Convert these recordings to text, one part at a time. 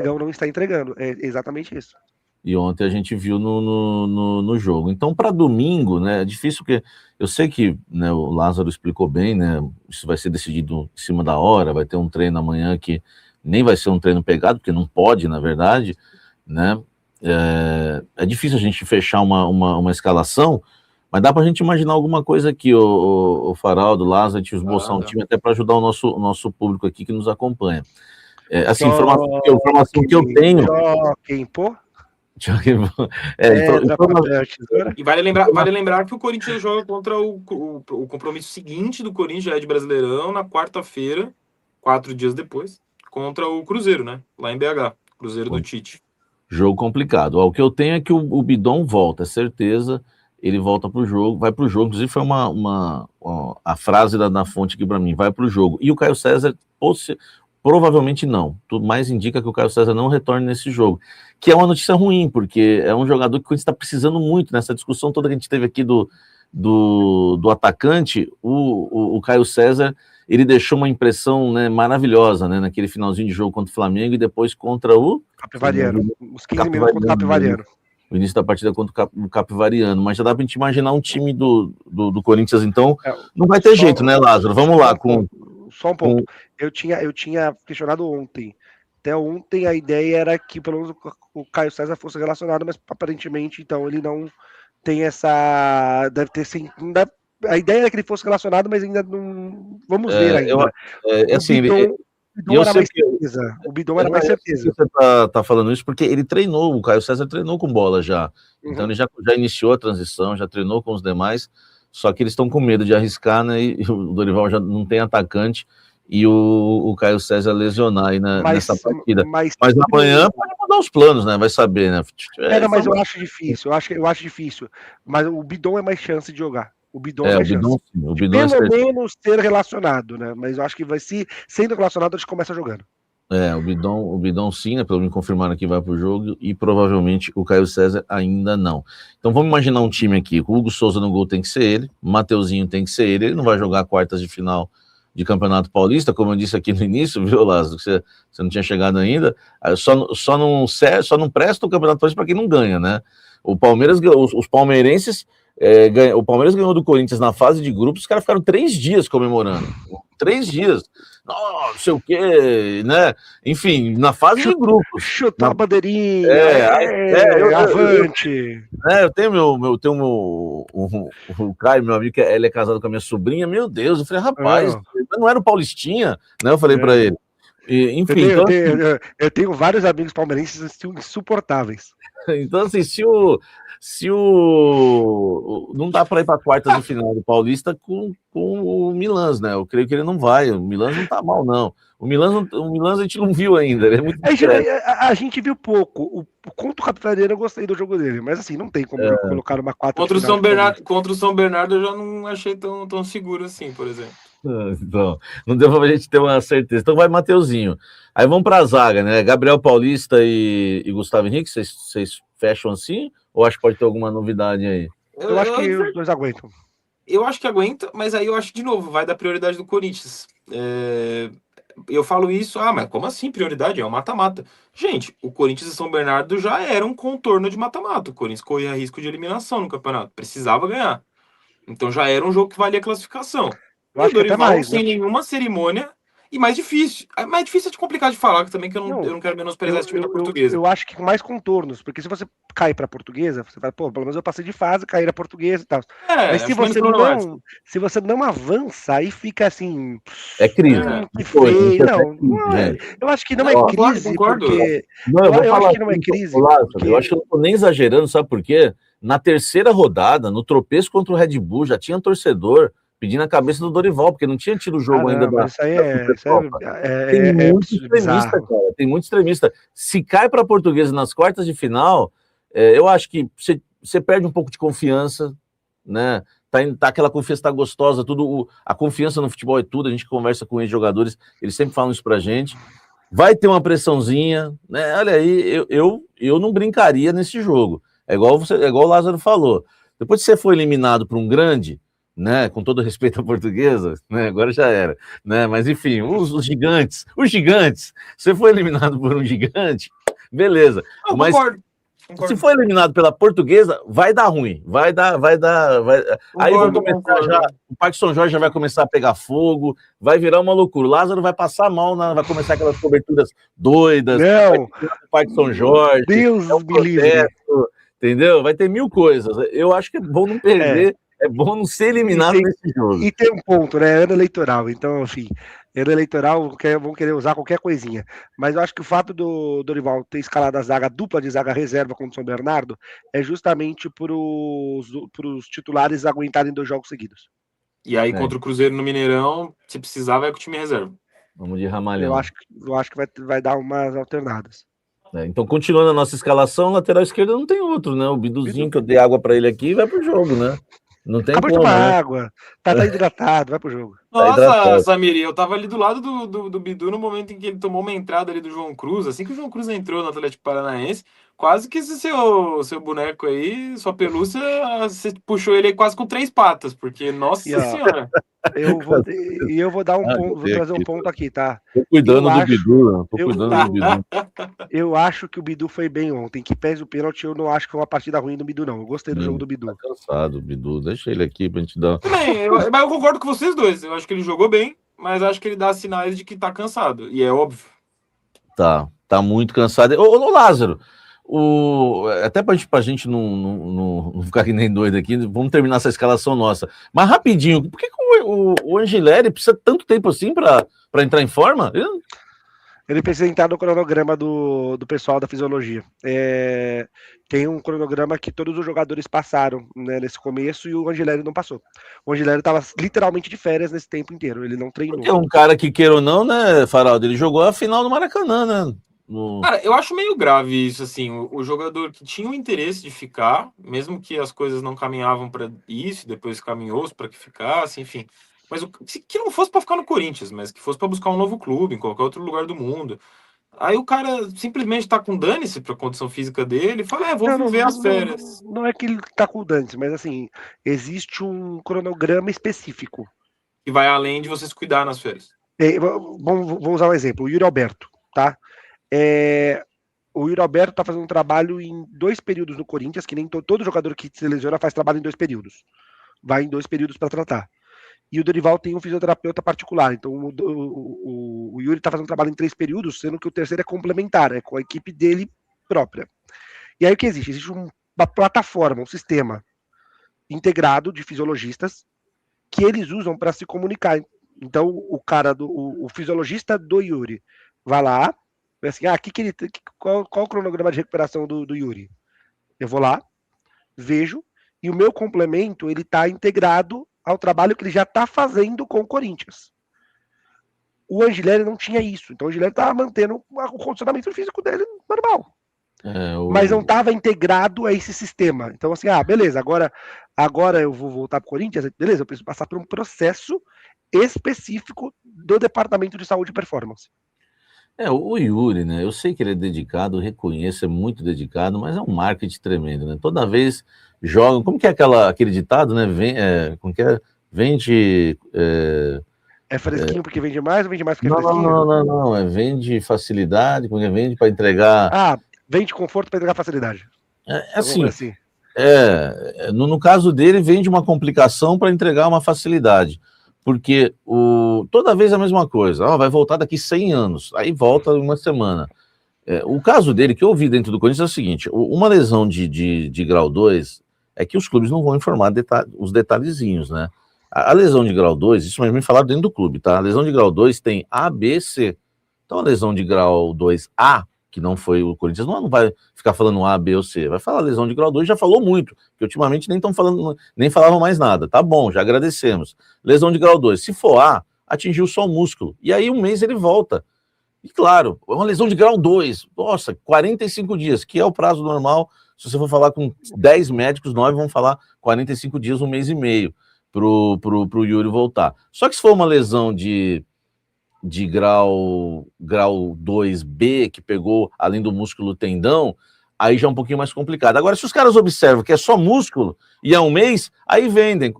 não está entregando. É exatamente isso. E ontem a gente viu no jogo. Então, para domingo, né, é difícil, porque eu sei que, né, o Lázaro explicou bem, né, isso vai ser decidido em cima da hora, vai ter um treino amanhã que nem vai ser um treino pegado, porque não pode, na verdade, né, é difícil a gente fechar uma escalação, mas dá para a gente imaginar alguma coisa aqui, o Faraldo, o Lázaro, a gente esboçar um time até para ajudar o nosso público aqui que nos acompanha. Assim, informação que eu tenho... Pô? E vale lembrar que o Corinthians joga contra o compromisso seguinte do Corinthians, já é de Brasileirão, na quarta-feira, 4 dias depois, contra o Cruzeiro, né? Lá em BH, Cruzeiro do Tite. Jogo complicado. O que eu tenho é que o Bidon volta, é certeza, ele volta pro jogo, vai pro jogo, inclusive foi a frase da fonte aqui para mim, vai pro jogo. E o Caio César, provavelmente não. Tudo mais indica que o Caio César não retorne nesse jogo. Que é uma notícia ruim, porque é um jogador que a gente está precisando muito nessa discussão toda que a gente teve aqui do atacante. O Caio César, ele deixou uma impressão, né, maravilhosa, né, naquele finalzinho de jogo contra o Flamengo e depois contra o Capivariano. Os 15 minutos contra o Capivariano. O início da partida contra o Capivariano, mas já dá pra gente imaginar um time do Corinthians, então não vai ter jeito, né, Lázaro? Vamos lá com... Só um ponto. Eu tinha questionado ontem. Até ontem a ideia era que pelo menos o Caio César fosse relacionado, mas aparentemente então ele não tem essa... Deve ter sim... A ideia era que ele fosse relacionado, mas ainda não... Vamos ver ainda. O Bidon era mais certeza. Você tá falando isso porque ele treinou, o Caio César treinou com bola já. Então ele já iniciou a transição, já treinou com os demais, só que eles estão com medo de arriscar, né? E o Dorival já não tem atacante e o Caio César lesionar aí nessa partida. Mas amanhã pode mudar os planos, né? Vai saber, né? Mas eu acho difícil, eu acho difícil. Mas o Bidon é mais chance de jogar. O Bidon pelo menos ser relacionado, né? Mas eu acho que sendo relacionado, a gente começa jogando. O Bidon sim, né? Pelo menos confirmaram que vai pro jogo, e provavelmente o Caio César ainda não. Então vamos imaginar um time aqui. O Hugo Souza no gol tem que ser ele, o Mateuzinho tem que ser ele não vai jogar quartas de final de Campeonato Paulista, como eu disse aqui no início, viu, Lázaro? Que você não tinha chegado ainda. Só não presta o Campeonato Paulista para quem não ganha, né? O Palmeiras, os palmeirenses. O Palmeiras ganhou do Corinthians na fase de grupos, os caras ficaram 3 dias comemorando. 3 dias. Não sei o quê, né? Enfim, na fase de grupos. Chutar a bandeirinha, avante. Eu tenho o Caio, meu amigo, ele é casado com a minha sobrinha. Meu Deus, eu falei, rapaz, não era o Paulistinha, né? Eu falei pra ele. Enfim, eu tenho vários amigos palmeirenses insuportáveis. Então, assim, não dá para ir para quartas de final do Paulista com o Milans, né? Eu creio que ele não vai. O Milans não tá mal, não. O Milans a gente não viu ainda. Ele é muito a gente viu pouco. Contra o Capitaniano eu gostei do jogo dele, mas assim, não tem como colocar uma quarta contra o São Bernardo eu já não achei tão seguro assim, por exemplo. Então, não deu pra gente ter uma certeza. Então vai Mateuzinho. Aí vamos pra zaga, né? Gabriel Paulista e Gustavo Henrique, vocês fecham assim? Ou acho que pode ter alguma novidade aí? Eu acho que os dois aguentam. Eu acho que aguenta, mas aí eu acho, de novo, vai dar prioridade do Corinthians. Eu falo isso, mas como assim prioridade? É um mata-mata. Gente, o Corinthians e São Bernardo já era um contorno de mata-mata. O Corinthians corria risco de eliminação no campeonato. Precisava ganhar. Então já era um jogo que valia classificação. Eu acho que até mais, sem nenhuma cerimônia. E mais difícil. Mais difícil é de complicar de falar, que também que eu não quero menosprezar esse time da Portuguesa. Eu acho que com mais contornos, porque se você cai pra Portuguesa, você vai, pelo menos eu passei de fase, cair na Portuguesa e tal. Mas se você não avança, aí fica assim... É crise. Eu acho que não é crise, porque... Eu acho que não é crise. Eu acho que eu não tô nem exagerando, sabe por quê? Na terceira rodada, no tropeço contra o Red Bull, já tinha torcedor pedindo a cabeça do Dorival, porque não tinha tido o jogo ainda da... Tem muito extremista, cara. Tem muito extremista. Se cai para a Portuguesa nas quartas de final, eu acho que você perde um pouco de confiança, né? Tá aquela confiança, tá gostosa, tudo. A confiança no futebol é tudo. A gente conversa com ex-jogadores, eles sempre falam isso pra gente. Vai ter uma pressãozinha, né? Olha aí, eu não brincaria nesse jogo. É igual o Lázaro falou. Depois que você for eliminado por um grande, né? Com todo respeito à portuguesa, né? Agora já era, né? Mas enfim, os gigantes, você foi eliminado por um gigante, beleza. Eu Mas concordo. se for eliminado pela portuguesa, vai dar ruim. Aí vão começar já. O Parque São Jorge já vai começar a pegar fogo, vai virar uma loucura. O Lázaro vai passar mal, vai começar aquelas coberturas doidas. Não. O Parque São Jorge. Deus me livre. Entendeu? Vai ter mil coisas. Eu acho que é bom não perder. É bom não ser eliminado nesse jogo. E tem um ponto, né? Ano eleitoral. Então, enfim, ano eleitoral vão querer usar qualquer coisinha. Mas eu acho que o fato do Dorival ter escalado a dupla de zaga reserva contra o São Bernardo é justamente para os titulares aguentarem 2 jogos seguidos. E aí, contra o Cruzeiro no Mineirão, se precisar, vai com o time reserva. Vamos de Ramalhão. Eu acho que vai dar umas alternadas. Então, continuando a nossa escalação, lateral esquerda não tem outro, né? O Biduzinho, que eu dei água para ele aqui, vai pro jogo, né? Não tem como, tomar água, tá hidratado, vai pro jogo. Nossa, Samir, eu tava ali do lado do Bidu no momento em que ele tomou uma entrada ali do João Cruz, assim que o João Cruz entrou no Atlético Paranaense, quase que esse seu boneco aí, sua pelúcia, você puxou ele aí quase com 3 patas, porque, nossa senhora. Eu vou dar um ponto, vou trazer um ponto aqui, tá? Tô cuidando do Bidu, Eu acho que o Bidu foi bem ontem, que pese o pênalti, eu não acho que foi uma partida ruim do Bidu, não. Eu gostei do jogo do Bidu. Tá cansado o Bidu, deixa ele aqui pra gente dar... Mas eu concordo com vocês dois, eu acho que ele jogou bem, mas acho que ele dá sinais de que tá cansado, e é óbvio. Tá muito cansado. Ô Lázaro, até pra gente não ficar que nem doido aqui, vamos terminar essa escalação nossa. Mas rapidinho, por que o Angileri precisa tanto tempo assim pra entrar em forma? Ele precisa entrar no cronograma do pessoal da fisiologia. Tem um cronograma que todos os jogadores passaram, né, nesse começo, e o Angileri não passou. O Angileri estava literalmente de férias nesse tempo inteiro, ele não treinou. Porque é um cara que, queira ou não, né, Faraldo, ele jogou a final do Maracanã, né? Cara, eu acho meio grave isso, assim, o jogador que tinha o interesse de ficar, mesmo que as coisas não caminhavam para isso, depois caminhou para que ficasse, enfim... Mas que não fosse para ficar no Corinthians, mas que fosse para buscar um novo clube, em qualquer outro lugar do mundo. Aí o cara simplesmente tá com dane-se para a condição física dele e fala, vou viver as férias. Não é que ele tá com dane-se, mas assim, existe um cronograma específico. Que vai além de você se cuidar nas férias. Vou usar um exemplo, o Yuri Alberto, tá? O Yuri Alberto tá fazendo um trabalho em 2 períodos no Corinthians, que nem todo jogador que se lesiona faz trabalho em 2 períodos. Vai em 2 períodos para tratar. E o Dorival tem um fisioterapeuta particular. Então o Yuri está fazendo trabalho em 3 períodos, sendo que o terceiro é complementar, é com a equipe dele própria. E aí o que existe? Existe uma plataforma, um sistema integrado de fisiologistas que eles usam para se comunicar. Então o fisiologista do Yuri vai lá, vai assim, qual o cronograma de recuperação do Yuri? Eu vou lá, vejo, e o meu complemento ele está integrado ao trabalho que ele já está fazendo com o Corinthians. O Angileri não tinha isso, então o Angileri estava mantendo o condicionamento físico dele normal. Mas não estava integrado a esse sistema. Então, assim, beleza, agora eu vou voltar para o Corinthians, beleza, eu preciso passar por um processo específico do Departamento de Saúde e Performance. O Yuri, né? Eu sei que ele é dedicado, reconheço, é muito dedicado, mas é um marketing tremendo, né? Toda vez jogam. Como que é aquele ditado, né? Como que é? Vende. É fresquinho porque vende mais ou vende mais porque é fresquinho? Não. Vende facilidade, porque vende para entregar. Vende conforto para entregar facilidade. Assim. No caso dele, vende uma complicação para entregar uma facilidade. Porque toda vez a mesma coisa, vai voltar daqui 100 anos, aí volta uma semana. O caso dele, que eu ouvi dentro do Corinthians, é o seguinte: uma lesão de grau 2 é que os clubes não vão informar os detalhezinhos, né? A lesão de grau 2, isso mesmo me falaram dentro do clube, tá? A lesão de grau 2 tem A, B, C. Então a lesão de grau 2A, que não foi o Corinthians, não vai ficar falando A, B ou C, vai falar lesão de grau 2, já falou muito, porque ultimamente nem falavam mais nada. Tá bom, já agradecemos. Lesão de grau 2, se for A, atingiu só o músculo, e aí um mês ele volta. E claro, é uma lesão de grau 2, nossa, 45 dias, que é o prazo normal. Se você for falar com 10 médicos, 9 vão falar 45 dias, 1 mês e meio, pro Yuri voltar. Só que se for uma lesão de grau 2B, que pegou, além do músculo, tendão, aí já é um pouquinho mais complicado. Agora, se os caras observam que é só músculo e é um mês, aí vendem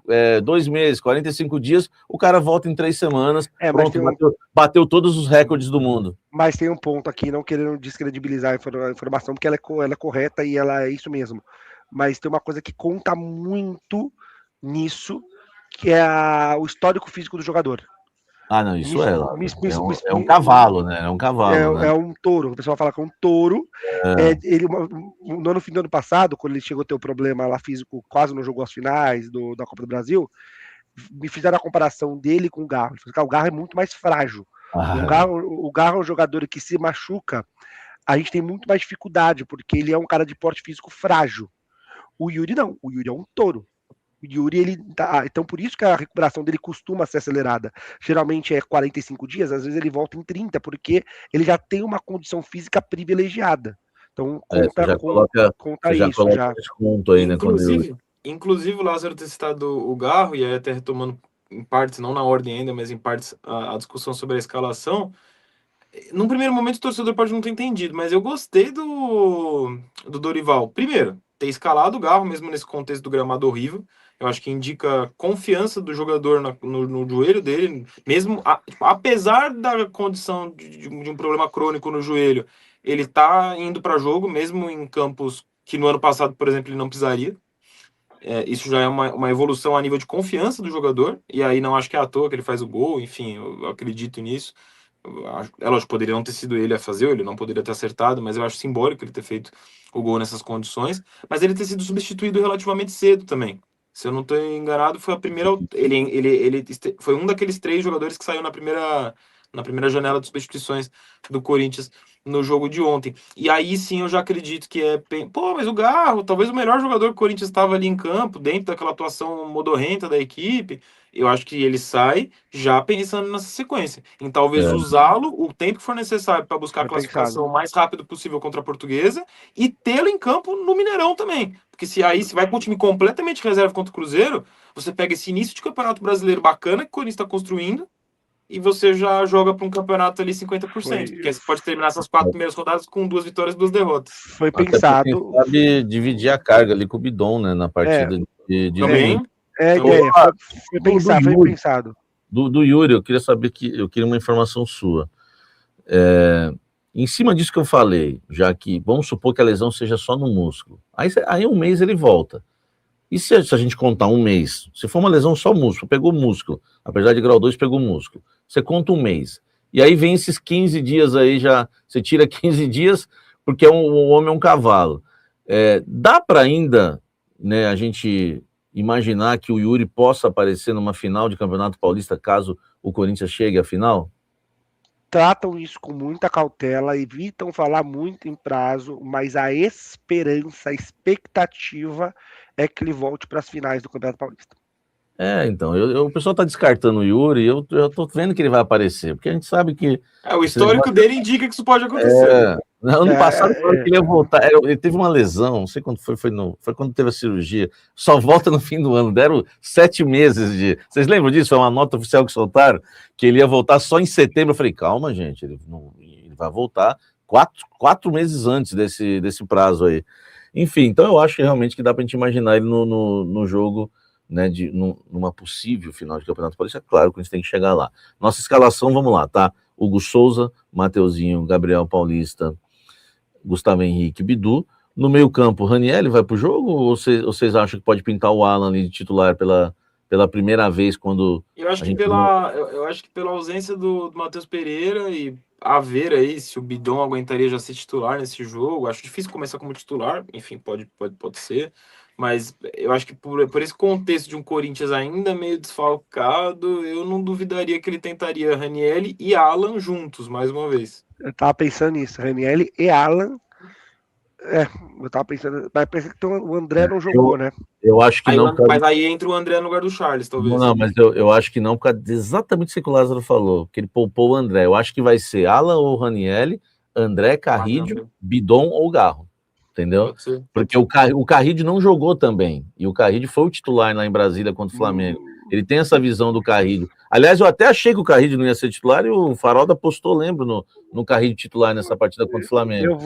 2 meses, 45 dias, o cara volta em 3 semanas, pronto, bateu todos os recordes do mundo. Mas tem um ponto aqui, não querendo descredibilizar a informação, porque ela é correta e ela é isso mesmo. Mas tem uma coisa que conta muito nisso, que é o histórico físico do jogador. Ah, não, isso é um cavalo, né? É um cavalo, né? É um touro, o pessoal fala que é um touro. No fim do ano passado, quando ele chegou a ter o problema lá físico, quase não jogou as finais da Copa do Brasil, me fizeram a comparação dele com o Garro. O Garro é muito mais frágil. O Garro é um jogador que se machuca, a gente tem muito mais dificuldade, porque ele é um cara de porte físico frágil. O Yuri não, o Yuri é um touro. O Yuri, então por isso que a recuperação dele costuma ser acelerada. Geralmente é 45 dias, às vezes ele volta em 30, porque ele já tem uma condição física privilegiada. Então conta isso já. Desconto aí, né, inclusive o Lázaro ter citado o Garro, e aí até retomando em partes, não na ordem ainda, mas em partes a discussão sobre a escalação. Num primeiro momento o torcedor pode não ter entendido, mas eu gostei do Dorival. Primeiro, ter escalado o Garro, mesmo nesse contexto do gramado horrível. Eu acho que indica confiança do jogador no joelho dele, mesmo apesar da condição de um problema crônico no joelho, ele tá indo para jogo, mesmo em campos que no ano passado, por exemplo, ele não pisaria. Isso já é uma evolução a nível de confiança do jogador, e aí não acho que é à toa que ele faz o gol, enfim, eu acredito nisso. É lógico, poderia não ter sido ele a fazer, ele não poderia ter acertado, mas eu acho simbólico ele ter feito o gol nessas condições, mas ele ter sido substituído relativamente cedo também. Se eu não estou enganado, foi a primeira. Ele foi um daqueles 3 jogadores que saiu na primeira janela de substituições do Corinthians no jogo de ontem. E aí sim eu já acredito que mas o Garro, talvez o melhor jogador que o Corinthians estava ali em campo, dentro daquela atuação modorrenta da equipe. Eu acho que ele sai já pensando nessa sequência, em talvez usá-lo o tempo que for necessário para buscar a classificação o mais rápido possível contra a Portuguesa e tê-lo em campo no Mineirão também. Porque se vai com um time completamente reserva contra o Cruzeiro, você pega esse início de campeonato brasileiro bacana que o Corinthians está construindo e você já joga para um campeonato ali 50%. Porque você pode terminar essas 4 primeiras rodadas com 2 vitórias e 2 derrotas. Foi pensado. Sabe dividir a carga ali com o Bidon, né? Na partida de também. Foi pensado. Do Yuri, eu queria uma informação sua. Em cima disso que eu falei, já que vamos supor que a lesão seja só no músculo. Aí um mês ele volta. E se a gente contar um mês? Se for uma lesão só músculo, pegou músculo, apesar de grau 2, pegou músculo. Você conta um mês. E aí vem esses 15 dias aí, você tira 15 dias, porque o homem é um cavalo. Dá para ainda, né, a gente imaginar que o Yuri possa aparecer numa final de Campeonato Paulista, caso o Corinthians chegue à final? Tratam isso com muita cautela, evitam falar muito em prazo, mas a esperança, a expectativa é que ele volte para as finais do Campeonato Paulista. Então, o pessoal está descartando o Yuri, eu estou vendo que ele vai aparecer, porque a gente sabe que... o histórico dele indica que isso pode acontecer. Ano passado, ele queria voltar, ele teve uma lesão, não sei quando foi quando teve a cirurgia, só volta no fim do ano, deram 7 meses de... Vocês lembram disso? Foi uma nota oficial que soltaram, que ele ia voltar só em setembro. Eu falei, calma, gente, ele vai voltar 4 meses antes desse prazo aí. Enfim, então eu acho realmente que dá pra gente imaginar ele no jogo, né, numa possível final de Campeonato Paulista. Claro que a gente tem que chegar lá. Nossa escalação, vamos lá, tá? Hugo Souza, Mateuzinho, Gabriel Paulista, Gustavo Henrique, Bidu. No meio campo, Raniel vai pro jogo ou vocês acham que pode pintar o Alan ali de titular pela primeira vez quando... Eu acho que pela ausência do Matheus Pereira e a ver aí se o Bidon aguentaria já ser titular nesse jogo. Acho difícil começar como titular, enfim, pode ser. Mas eu acho que por esse contexto de um Corinthians ainda meio desfalcado, eu não duvidaria que ele tentaria Raniel e Alan juntos, mais uma vez. Eu tava pensando nisso, Raniel e Alan. Eu tava pensando, mas pensei que o André não jogou, né? Eu acho que não. Mas aí entra o André no lugar do Charles, talvez. Não, mas eu acho que não, por causa exatamente o que o Lázaro falou, que ele poupou o André. Eu acho que vai ser Alan ou Raniel, André, Carrídio, Bidon ou Garro. Entendeu? Porque o Carrídio não jogou também. E o Carrídio foi o titular lá em Brasília contra o Flamengo. Ele tem essa visão do Carrídio. Aliás, eu até achei que o Carrídio não ia ser titular e o Farolda postou, lembro, no Carrídio titular nessa partida contra o Flamengo.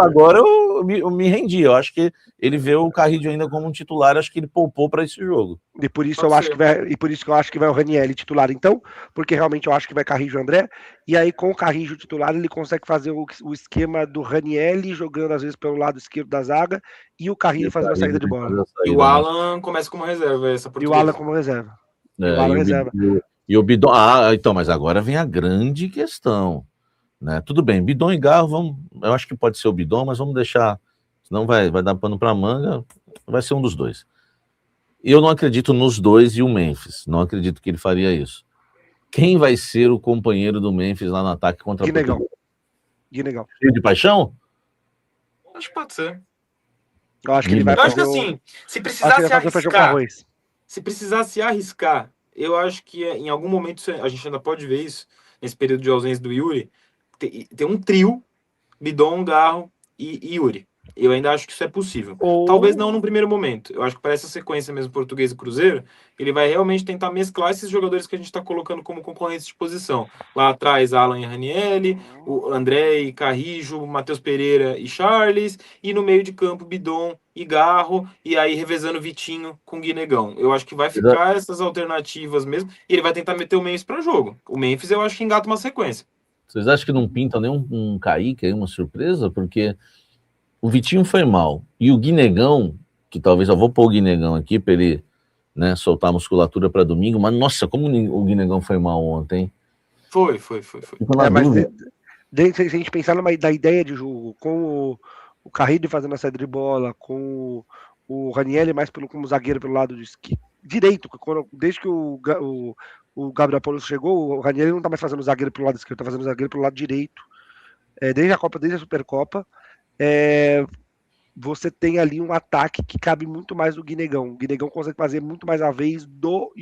Agora eu me rendi. Eu acho que ele vê o Carrillo ainda como um titular, acho que ele poupou para esse jogo. E por isso eu acho que vai o Ranieri titular, então, porque realmente eu acho que vai Carrillo e André, e aí com o Carrillo titular ele consegue fazer o esquema do Ranieri jogando às vezes pelo lado esquerdo da zaga e o Carrillo fazendo a saída de bola. E o Alan começa como reserva, essa portuguesa. E o Alan como reserva. E o Alan reserva. E o Bidon, então, mas agora vem a grande questão, né? Tudo bem, Bidon e Garro, eu acho que pode ser o Bidon, mas vamos deixar, senão vai dar pano para manga, vai ser um dos dois. Eu não acredito nos dois e o Memphis, não acredito que ele faria isso. Quem vai ser o companheiro do Memphis lá no ataque contra o Portugal? Guinegão. Cheio de paixão? Acho que pode ser. Eu acho que ele vai fazer. Eu acho que assim, se precisar se arriscar, eu acho que em algum momento a gente ainda pode ver isso, nesse período de ausência do Yuri, tem um trio, Bidon, Garro e Yuri. Eu ainda acho que isso é possível. Talvez não no primeiro momento. Eu acho que para essa sequência mesmo, Português e Cruzeiro, ele vai realmente tentar mesclar esses jogadores que a gente está colocando como concorrentes de posição. Lá atrás, Alan e Ranieri, o André e Carrillo, Matheus Pereira e Charles, e no meio de campo, Bidon e Garro, e aí revezando Vitinho com Guinegão. Eu acho que vai ficar essas alternativas mesmo, e ele vai tentar meter o Memphis para jogo. O Memphis eu acho que engata uma sequência. Vocês acham que não pintam nenhum Kaique aí, uma surpresa? Porque o Vitinho foi mal. E o Guinegão, que talvez eu vou pôr o Guinegão aqui para ele, né, soltar a musculatura para domingo, mas nossa, como o Guinegão foi mal ontem. Foi. Mas se a gente pensar da ideia de jogo, com o Carrillo fazendo a saída de bola, com o Ranieri mais como zagueiro pelo lado direito, desde que o Gabriel Paulo chegou, o Ranieri não está mais fazendo zagueiro pelo lado esquerdo, está fazendo zagueiro pelo lado direito, desde a Supercopa. Você tem ali um ataque que cabe muito mais no Guinegão. O Guinegão consegue fazer muito mais a vez do